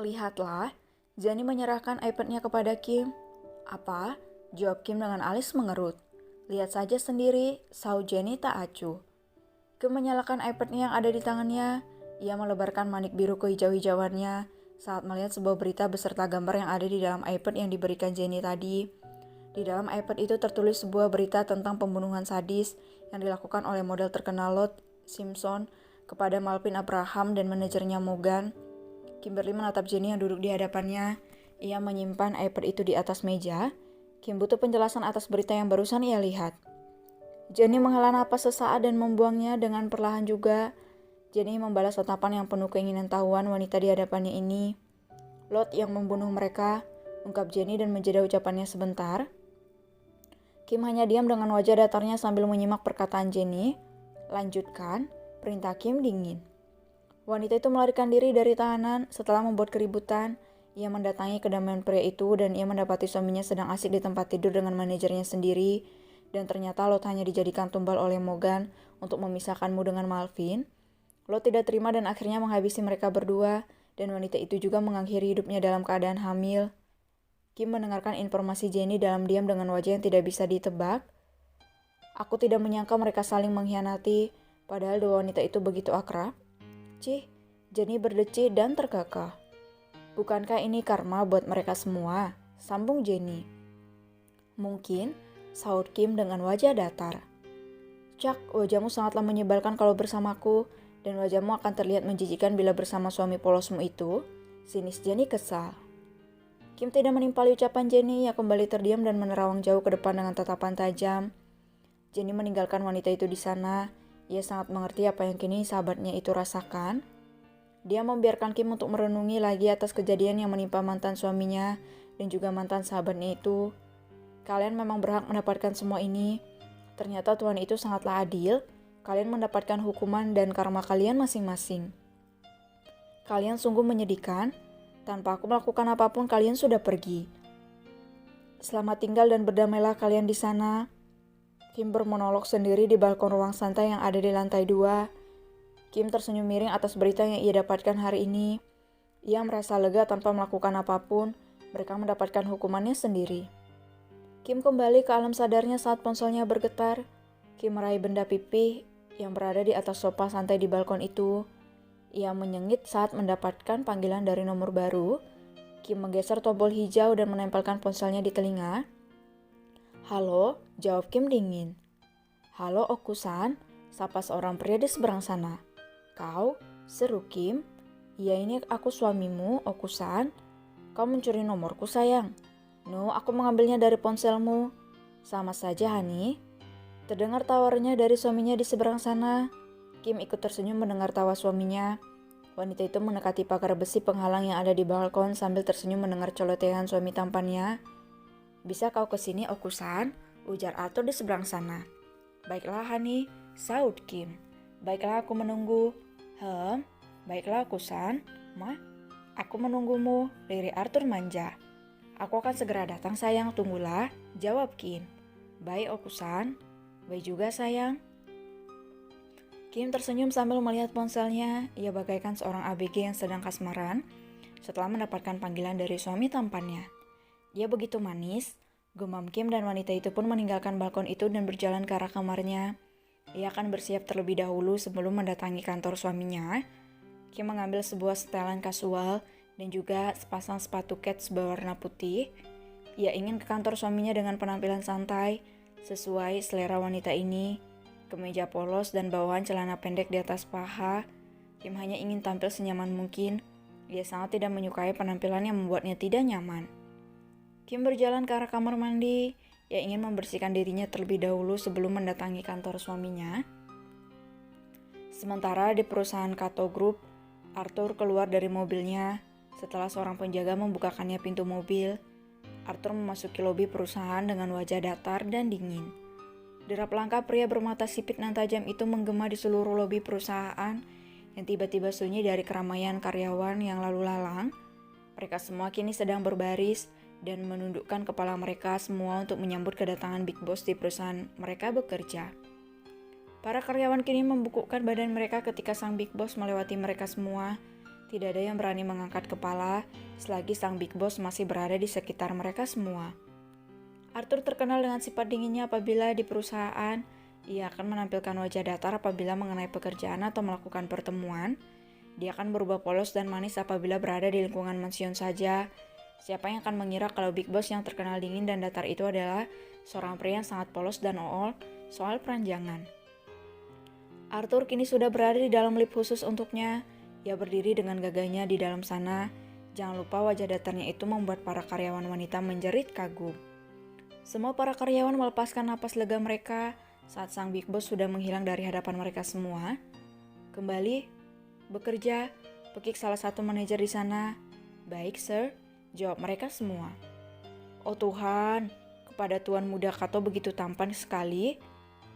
Lihatlah, Jenny menyerahkan iPad-nya kepada Kim. Apa? Jawab Kim dengan alis mengerut. Lihat saja sendiri, sahut Jenny tak acuh. Kim menyalakan iPad-nya yang ada di tangannya. Ia melebarkan manik biru kehijau-hijauannya saat melihat sebuah berita beserta gambar yang ada di dalam iPad yang diberikan Jenny tadi. Di dalam iPad itu tertulis sebuah berita tentang pembunuhan sadis yang dilakukan oleh model terkenal Lot Simpson kepada Malvin Abraham dan manajernya Morgan. Kimberly menatap Jenny yang duduk di hadapannya. Ia menyimpan iPad itu di atas meja. Kim butuh penjelasan atas berita yang barusan ia lihat. Jenny menghela napas sesaat dan membuangnya dengan perlahan juga. Jenny membalas tatapan yang penuh keinginan tahuan wanita di hadapannya ini. Lot yang membunuh mereka, ungkap Jenny dan menjeda ucapannya sebentar. Kim hanya diam dengan wajah datarnya sambil menyimak perkataan Jenny. Lanjutkan, perintah Kim dingin. Wanita itu melarikan diri dari tahanan setelah membuat keributan. Ia mendatangi kedamaian pria itu dan ia mendapati suaminya sedang asik di tempat tidur dengan manajernya sendiri. Dan ternyata Lot hanya dijadikan tumbal oleh Morgan untuk memisahkanmu dengan Malvin. Lot tidak terima dan akhirnya menghabisi mereka berdua. Dan wanita itu juga mengakhiri hidupnya dalam keadaan hamil. Kim mendengarkan informasi Jenny dalam diam dengan wajah yang tidak bisa ditebak. Aku tidak menyangka mereka saling mengkhianati, padahal dua wanita itu begitu akrab. Cih, Jenny berdecit dan terkekeh. Bukankah ini karma buat mereka semua? Sambung Jenny. Mungkin, sahut Kim dengan wajah datar. Cak, wajahmu sangatlah menyebalkan kalau bersamaku, dan wajahmu akan terlihat menjijikan bila bersama suami polosmu itu. Sinis Jenny kesal. Kim tidak menimpali ucapan Jenny, yang kembali terdiam dan menerawang jauh ke depan dengan tatapan tajam. Jenny meninggalkan wanita itu di sana. Ia sangat mengerti apa yang kini sahabatnya itu rasakan. Dia membiarkan Kim untuk merenungi lagi atas kejadian yang menimpa mantan suaminya dan juga mantan sahabatnya itu. Kalian memang berhak mendapatkan semua ini. Ternyata Tuhan itu sangatlah adil. Kalian mendapatkan hukuman dan karma kalian masing-masing. Kalian sungguh menyedihkan. Tanpa aku melakukan apapun, kalian sudah pergi. Selamat tinggal dan berdamailah kalian di sana. Kim bermonolog sendiri di balkon ruang santai yang ada di lantai 2. Kim tersenyum miring atas berita yang ia dapatkan hari ini. Ia merasa lega tanpa melakukan apapun. Mereka mendapatkan hukumannya sendiri. Kim kembali ke alam sadarnya saat ponselnya bergetar. Kim meraih benda pipih yang berada di atas sofa santai di balkon itu. Ia menyengit saat mendapatkan panggilan dari nomor baru. Kim menggeser tombol hijau dan menempelkan ponselnya di telinga. Halo, jawab Kim dingin. Halo Okusan, sapa seorang pria di seberang sana. Kau, seru Kim. Iya ini aku suamimu, Okusan. Kau mencuri nomorku sayang. No, aku mengambilnya dari ponselmu. Sama saja Hani. Terdengar tawarnya dari suaminya di seberang sana. Kim ikut tersenyum mendengar tawa suaminya. Wanita itu mendekati pagar besi penghalang yang ada di balkon sambil tersenyum mendengar celotehan suami tampannya. Bisa kau kesini Okusan? Ujar Arthur di seberang sana. Baiklah Hani, sahut Kim. Baiklah aku menunggu. Baiklah Okusan. Ma, aku menunggumu, lirik Arthur manja. Aku akan segera datang sayang, tunggulah, jawab Kim. Baik Okusan. Baik juga sayang. Kim tersenyum sambil melihat ponselnya. Ia bagaikan seorang ABG yang sedang kasmaran setelah mendapatkan panggilan dari suami tampannya. Dia begitu manis, gumam Kim dan wanita itu pun meninggalkan balkon itu dan berjalan ke arah kamarnya. Ia akan bersiap terlebih dahulu sebelum mendatangi kantor suaminya. Kim mengambil sebuah setelan kasual dan juga sepasang sepatu kets berwarna putih. Ia ingin ke kantor suaminya dengan penampilan santai, sesuai selera wanita ini. Kemeja polos dan bawahan celana pendek di atas paha. Kim hanya ingin tampil senyaman mungkin. Ia sangat tidak menyukai penampilan yang membuatnya tidak nyaman. Kim berjalan ke arah kamar mandi. Ia ingin membersihkan dirinya terlebih dahulu sebelum mendatangi kantor suaminya. Sementara di perusahaan Kato Group, Arthur keluar dari mobilnya setelah seorang penjaga membukakannya pintu mobil. Arthur memasuki lobi perusahaan dengan wajah datar dan dingin. Derap langkah pria bermata sipit nan tajam itu menggema di seluruh lobi perusahaan yang tiba-tiba sunyi dari keramaian karyawan yang lalu lalang. Mereka semua kini sedang berbaris dan menundukkan kepala mereka semua untuk menyambut kedatangan Big Boss di perusahaan mereka bekerja. Para karyawan kini membungkukkan badan mereka ketika sang Big Boss melewati mereka semua. Tidak ada yang berani mengangkat kepala selagi sang Big Boss masih berada di sekitar mereka semua. Arthur terkenal dengan sifat dinginnya apabila di perusahaan. Ia akan menampilkan wajah datar apabila mengenai pekerjaan atau melakukan pertemuan. Dia akan berubah polos dan manis apabila berada di lingkungan mansion saja. Siapa yang akan mengira kalau Big Boss yang terkenal dingin dan datar itu adalah seorang pria yang sangat polos dan ool soal peranjangan. Arthur kini sudah berada di dalam lift khusus untuknya. Ia berdiri dengan gagahnya di dalam sana. Jangan lupa wajah datarnya itu membuat para karyawan wanita menjerit kagum. Semua para karyawan melepaskan napas lega mereka saat sang Big Boss sudah menghilang dari hadapan mereka semua. Kembali bekerja, pekik salah satu manajer di sana. Baik, sir, jawab mereka semua. Oh Tuhan, kepada tuan muda Kato begitu tampan sekali.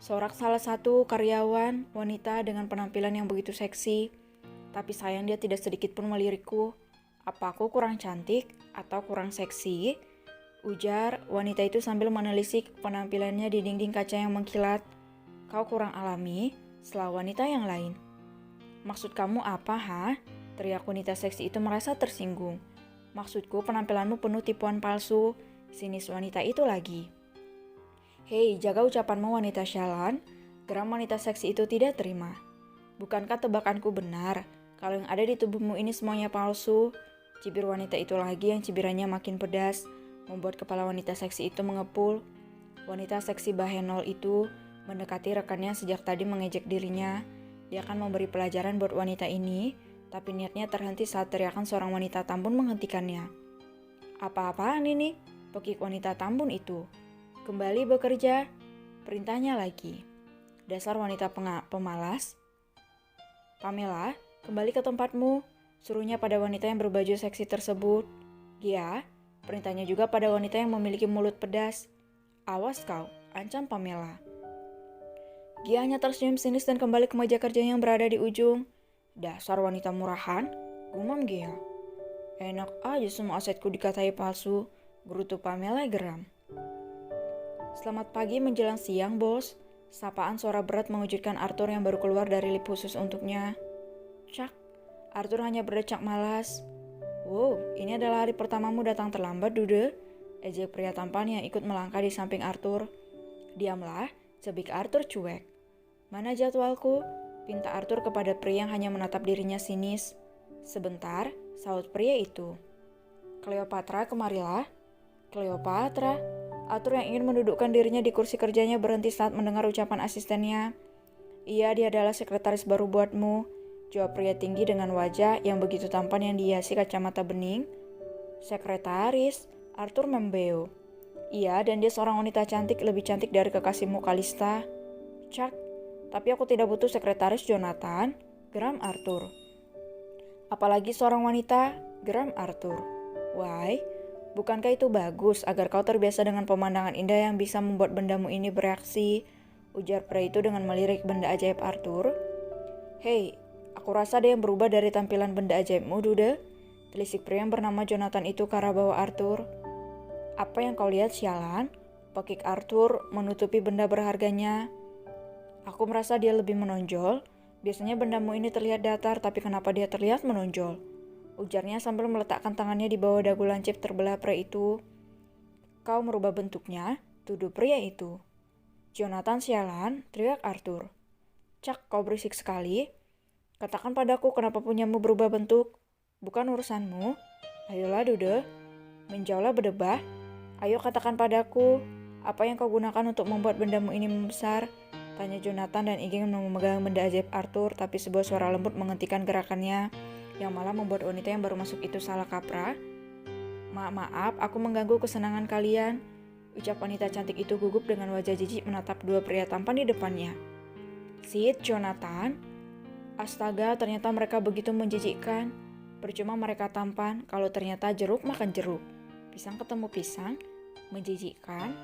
Sorak salah satu karyawan wanita dengan penampilan yang begitu seksi. Tapi sayang dia tidak sedikit pun melirikku. Apa aku kurang cantik atau kurang seksi? Ujar wanita itu sambil menelisik penampilannya di dinding kaca yang mengkilat. Kau kurang alami, setelah wanita yang lain. Maksud kamu apa, ha? Teriak wanita seksi itu merasa tersinggung. Maksudku penampilanmu penuh tipuan palsu. Sinis wanita itu lagi. Hei, jaga ucapanmu wanita sialan. Geram wanita seksi itu tidak terima. Bukankah tebakanku benar? Kalau yang ada di tubuhmu ini semuanya palsu. Cibir wanita itu lagi yang cibirannya makin pedas, membuat kepala wanita seksi itu mengepul. Wanita seksi Bahenol itu mendekati rekannya sejak tadi mengejek dirinya. Dia akan memberi pelajaran buat wanita ini, tapi niatnya terhenti saat teriakan seorang wanita tambun menghentikannya. Apa-apaan ini? Pekik wanita tambun itu. Kembali bekerja, perintahnya lagi. Dasar wanita pemalas. Pamela, kembali ke tempatmu, suruhnya pada wanita yang berbaju seksi tersebut. Gia, perintahnya juga pada wanita yang memiliki mulut pedas. Awas kau, ancam Pamela. Gia hanya tersenyum sinis dan kembali ke meja kerja yang berada di ujung. Dasar wanita murahan, gumam Gia. Enak aja semua asetku dikatai palsu, gerutu Pamela geram. Selamat pagi menjelang siang, bos. Sapaan suara berat mengejutkan Arthur yang baru keluar dari lift khusus untuknya. Cak, Arthur hanya berdecak malas. Wow, ini adalah hari pertamamu datang terlambat, Dude. Ejek pria tampan yang ikut melangkah di samping Arthur. Diamlah, cebik Arthur cuek. Mana jadwalku? Pinta Arthur kepada pria yang hanya menatap dirinya sinis. Sebentar, sahut pria itu. Cleopatra, kemarilah. Cleopatra. Arthur yang ingin mendudukkan dirinya di kursi kerjanya berhenti saat mendengar ucapan asistennya. Iya, dia adalah sekretaris baru buatmu, jawab pria tinggi dengan wajah yang begitu tampan yang dihiasi kacamata bening. Sekretaris? Arthur membeo. Iya, dan dia seorang wanita cantik, lebih cantik dari kekasihmu Kalista. Cak, tapi aku tidak butuh sekretaris, Jonathan, geram Arthur. Apalagi seorang wanita, geram Arthur. Why? Bukankah itu bagus agar kau terbiasa dengan pemandangan indah yang bisa membuat bendamu ini bereaksi? Ujar pria itu dengan melirik benda ajaib Arthur. Hei, aku rasa ada yang berubah dari tampilan benda ajaibmu, Dude. Telisik pria yang bernama Jonathan itu ke arah bawah Arthur. Apa yang kau lihat, sialan? Pekik Arthur menutupi benda berharganya. Aku merasa dia lebih menonjol. Biasanya bendamu ini terlihat datar, tapi kenapa dia terlihat menonjol? Ujarnya sambil meletakkan tangannya di bawah dagu lancip terbelah pria itu. Kau merubah bentuknya, tuduh pria itu. Jonathan sialan, teriak Arthur. Cak, kau berisik sekali. Katakan padaku kenapa punyamu berubah bentuk. Bukan urusanmu. Ayolah, Dude. Menjauhlah berdebah. Ayo katakan padaku, apa yang kau gunakan untuk membuat bendamu ini membesar? Tanya Jonathan dan ingin memegang benda ajaib Arthur, tapi sebuah suara lembut menghentikan gerakannya, yang malah membuat wanita yang baru masuk itu salah kaprah. Maaf, aku mengganggu kesenangan kalian. Ucap wanita cantik itu gugup dengan wajah jijik menatap dua pria tampan di depannya. Sit, Jonathan. Astaga, ternyata mereka begitu menjijikkan. Percuma mereka tampan, kalau ternyata jeruk makan jeruk. Pisang ketemu pisang, menjijikkan,